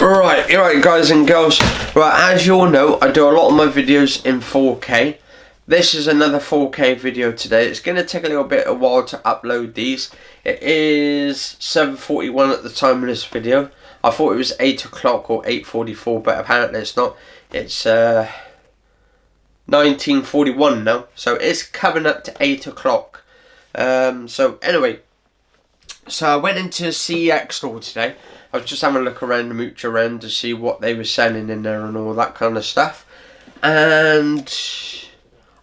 Right, guys and girls. Right, as you all know, I do a lot of my videos in 4K. This is another 4K video today. It's going to take a little bit of a while to upload these. It is 7:41 at the time of this video. I thought it was 8 o'clock or 8:44, but apparently it's not. It's 19:41 now, so it's coming up to 8 o'clock. So anyway, so I went into CEX store today. I was just having a look around and mooch around to see what they were selling in there and all that kind of stuff. And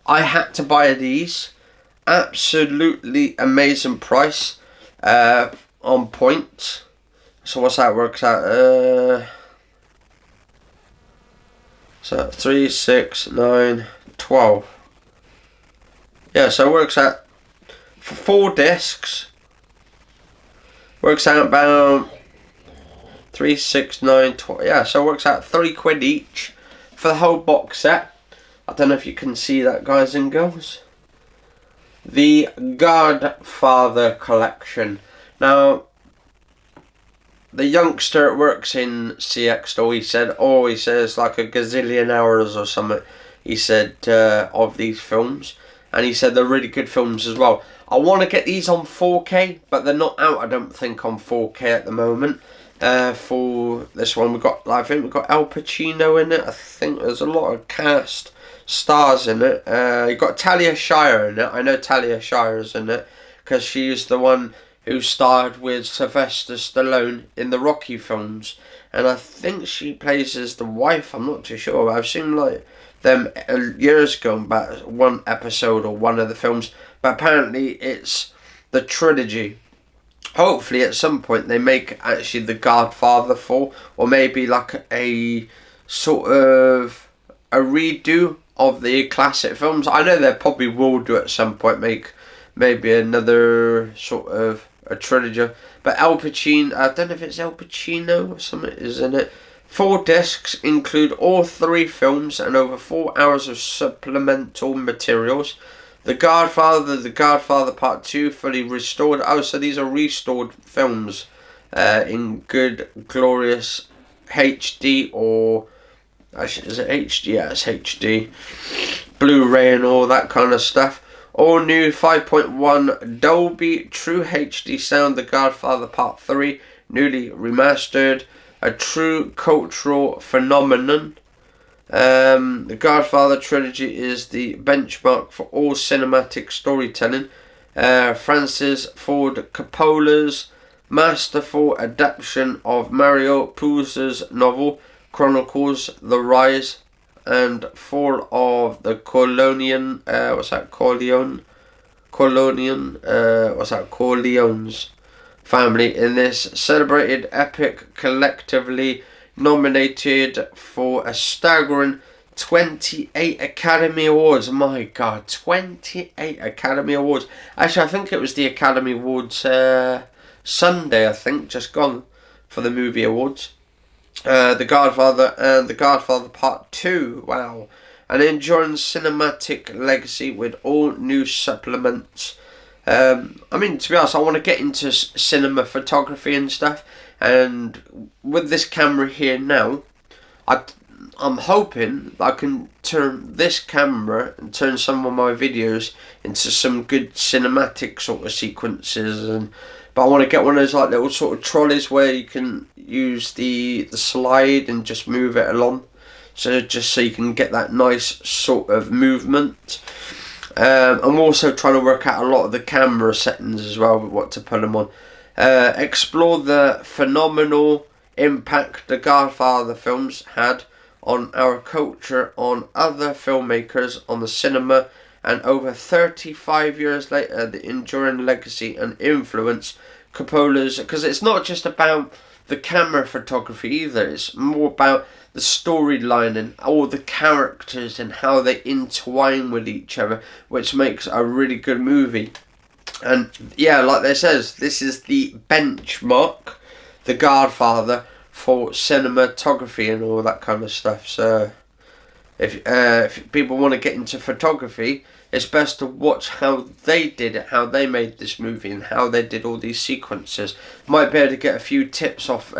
I had to buy these. Absolutely amazing price. On point. So what's that works out? So 3, 6, 9, 12. Yeah, so it works out for 4 discs. Works out about 3, 6, 9, 12. Yeah, so it works out £3 each for the whole box set. I don't know if you can see that, guys and girls. The GodFather collection. Now, the youngster that works in CEX store, he says like a gazillion hours or something. He said of these films, and he said they're really good films as well. I want to get these on 4K, but they're not out, I don't think, on 4K at the moment. For this one, I think we've got Al Pacino in it. I think there's a lot of cast stars in it. You've got Talia Shire in it. I know Talia Shire's in it because she's the one who starred with Sylvester Stallone in the Rocky films, and I think she plays as the wife. I'm not too sure. I've seen like them years ago, about one episode or one of the films, but apparently it's the trilogy. Hopefully at some point they make actually the GodFather 4, or maybe like a sort of a redo of the classic films. I know they probably will do at some point, make maybe another sort of a trilogy. But Al Pacino, I don't know if it's Al Pacino or something is in it. 4 discs include all 3 films and over 4 hours of supplemental materials. The GodFather, The GodFather Part 2, fully restored. Oh, so these are restored films in good, glorious HD, or actually, is it HD? Yeah, it's HD. Blu-ray and all that kind of stuff. All new 5.1 Dolby True HD sound. The GodFather Part 3, newly remastered. A true cultural phenomenon. The GodFather trilogy is the benchmark for all cinematic storytelling. Francis Ford Coppola's masterful adaptation of Mario Puzo's novel chronicles the rise and fall of the Corleone's family in this celebrated epic, collectively nominated for a staggering 28 Academy Awards. My God, 28 Academy Awards. Actually, I think it was the Academy Awards Sunday, I think, just gone, for the movie awards. The GodFather and The GodFather Part 2. Wow. An enduring cinematic legacy with all new supplements. I mean, to be honest, I want to get into cinema photography and stuff, and with this camera here now, I'm hoping I can turn this camera and turn some of my videos into some good cinematic sort of sequences. But I want to get one of those like little sort of trolleys where you can use the slide and just move it along, so just so you can get that nice sort of movement. I'm also trying to work out a lot of the camera settings as well, what to put them on. Explore the phenomenal impact the GodFather films had on our culture, on other filmmakers, on the cinema, and over 35 years later, the enduring legacy and influence Coppola's, because it's not just about the camera photography either, it's more about the storyline and all the characters and how they intertwine with each other, which makes a really good movie. And yeah, like they says, this is the benchmark, the GodFather, for cinematography and all that kind of stuff. So if people want to get into photography, it's best to watch how they did it, how they made this movie, and how they did all these sequences. Might be able to get a few tips off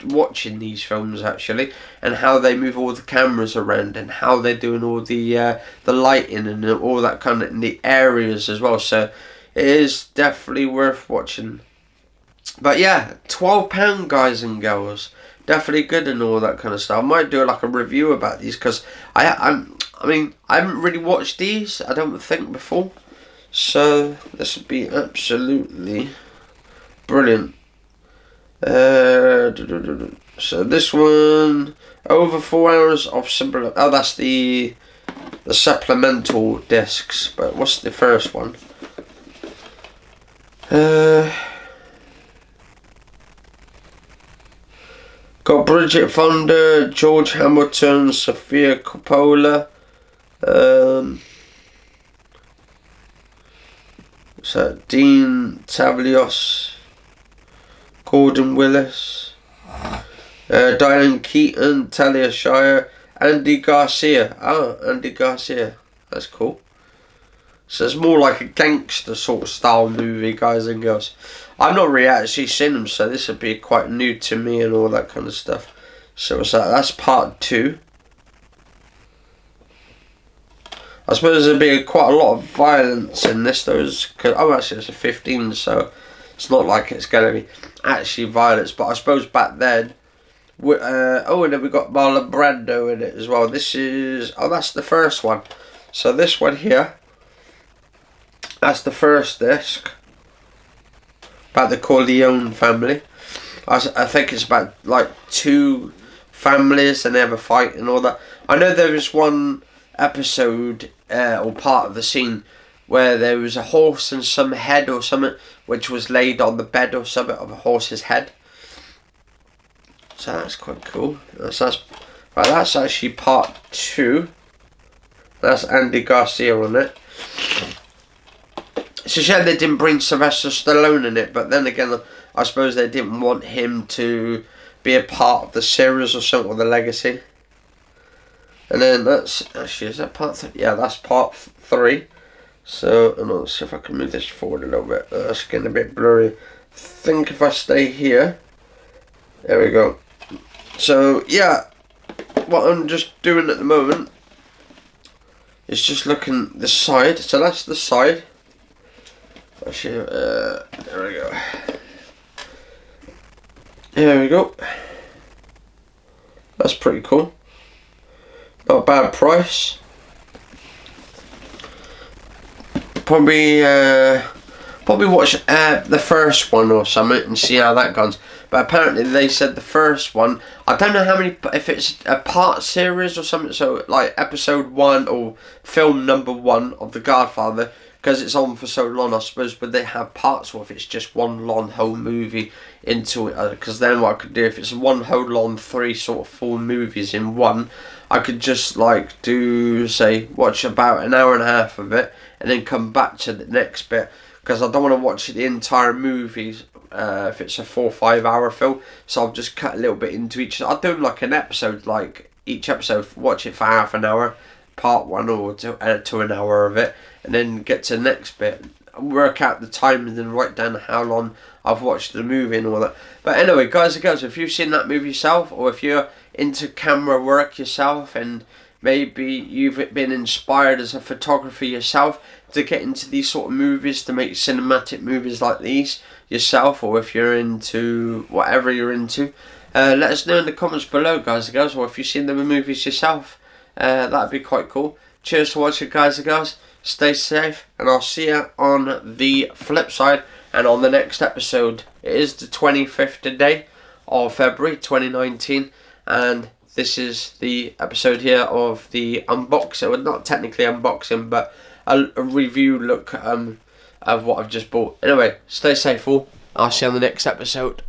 watching these films actually, and how they move all the cameras around, and how they're doing all the lighting and all that kind of in the areas as well. So it is definitely worth watching. But yeah, £12, guys and girls, definitely good and all that kind of stuff. I might do like a review about these because I mean I haven't really watched these, I don't think, before. So this would be absolutely brilliant. So this one, over 4 hours of oh, that's the supplemental discs. But what's the first one? Got Bridget Fonda, George Hamilton, Sofia Coppola. So Dean Tavlios, Gordon Willis, Diane Keaton, Talia Shire, Andy Garcia. Ah, Andy Garcia. That's cool. So it's more like a gangster sort of style movie, guys and girls. I've not really actually seen them, so this would be quite new to me and all that kind of stuff. So what's that? That's part 2. I suppose there'd be quite a lot of violence in this, though. Oh, actually, it's a 15, so it's not like it's going to be actually violence. But I suppose back then, and then we got Marlon Brando in it as well. This is, that's the first one. So this one here, that's the first disc about the Corleone family. I think it's about like 2 families and they have a fight and all that. I know there was one episode or part of the scene where there was a horse and some head or something which was laid on the bed or something of a horse's head. So that's quite cool. That's actually part 2. That's Andy Garcia on it. It's a shame they didn't bring Sylvester Stallone in it, but then again, I suppose they didn't want him to be a part of the series or something, or the legacy. And then that's actually, is that part 3? Yeah, that's part 3. So, and let's see if I can move this forward a little bit. That's getting a bit blurry. I think if I stay here, there we go. So yeah, what I'm just doing at the moment is just looking the side. So that's the side. Actually, there we go. There we go. That's pretty cool. Not a bad price. Probably watch the first one or something and see how that goes. But apparently they said the first one, I don't know how many, if it's a part series or something, so like episode 1 or film number 1 of The Godfather, because it's on for so long, I suppose, but they have parts, or if it's just one long whole movie into it, because then what I could do, if it's one whole long 3 sort of full movies in one, I could just like do, say, watch about an hour and a half of it, and then come back to the next bit, because I don't want to watch the entire movies if it's a 4 or 5 hour film, so I'll just cut a little bit into each. I'll do like an episode, like each episode, watch it for half an hour, part 1 or to an hour of it, and then get to the next bit, work out the time, and then write down how long I've watched the movie and all that. But anyway, guys and girls, if you've seen that movie yourself, or if you're into camera work yourself, and maybe you've been inspired as a photographer yourself to get into these sort of movies, to make cinematic movies like these yourself, or if you're into whatever you're into, let us know in the comments below, guys and girls, or if you've seen the movies yourself, that'd be quite cool. Cheers for watching, guys and girls. Stay safe, and I'll see you on the flip side and on the next episode. It is the 25th today of February 2019, and this is the episode here of the unboxing, well, not technically unboxing, but a review look of what I've just bought. Anyway, stay safe all. I'll see you on the next episode.